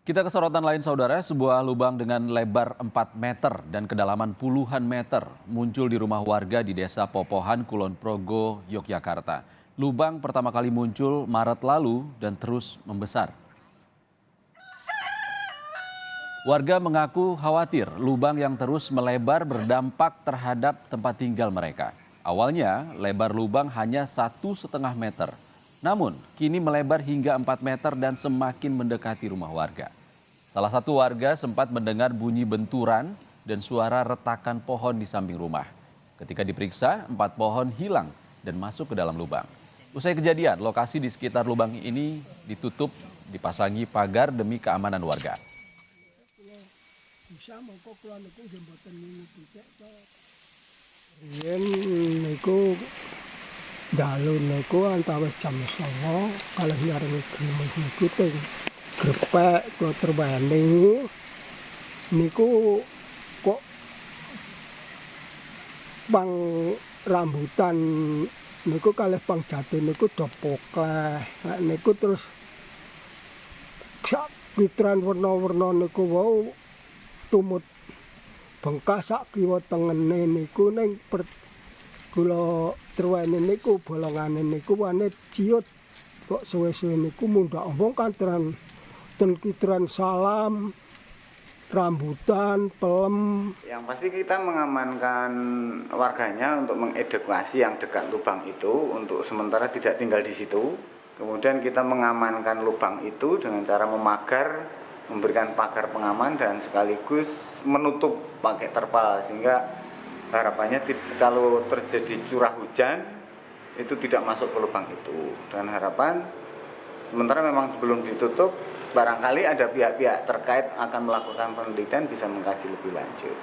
Kita ke sorotan lain saudara, sebuah lubang dengan lebar 4 meter dan kedalaman puluhan meter muncul di rumah warga di desa Popohan, Kulon Progo, Yogyakarta. Lubang pertama kali muncul Maret lalu dan terus membesar. Warga mengaku khawatir lubang yang terus melebar berdampak terhadap tempat tinggal mereka. Awalnya lebar lubang hanya 1,5 meter. Namun kini melebar hingga 4 meter dan semakin mendekati rumah warga. Salah satu warga sempat mendengar bunyi benturan dan suara retakan pohon di samping rumah. Ketika diperiksa, 4 pohon hilang dan masuk ke dalam lubang. Usai kejadian, lokasi di sekitar lubang ini ditutup, dipasangi pagar demi keamanan warga. Riyen niku dalu niku antawis jam 09.00 kalih nyarengi grimis niku teng Grepek Kotrowani niku kok pang rambutan niku kalih pang jati niku do pokleh. Nek niku terus sak kitran werna-werna niku wau tumut bengkah sak kiwa tengene niku ning kula Trowani niku bolongane niku wane ciut kok suwe-suwe niku mundhak ombong kanteran ten kitran salam rambutan pelem. Yang pasti kita mengamankan warganya untuk mengedukasi yang dekat lubang itu untuk sementara tidak tinggal di situ. Kemudian kita mengamankan lubang itu dengan cara memagar, memberikan pagar pengaman dan sekaligus menutup pakai terpal sehingga harapannya kalau terjadi curah hujan itu tidak masuk ke lubang itu. Dan harapan sementara memang belum ditutup, barangkali ada pihak-pihak terkait akan melakukan penelitian bisa mengkaji lebih lanjut.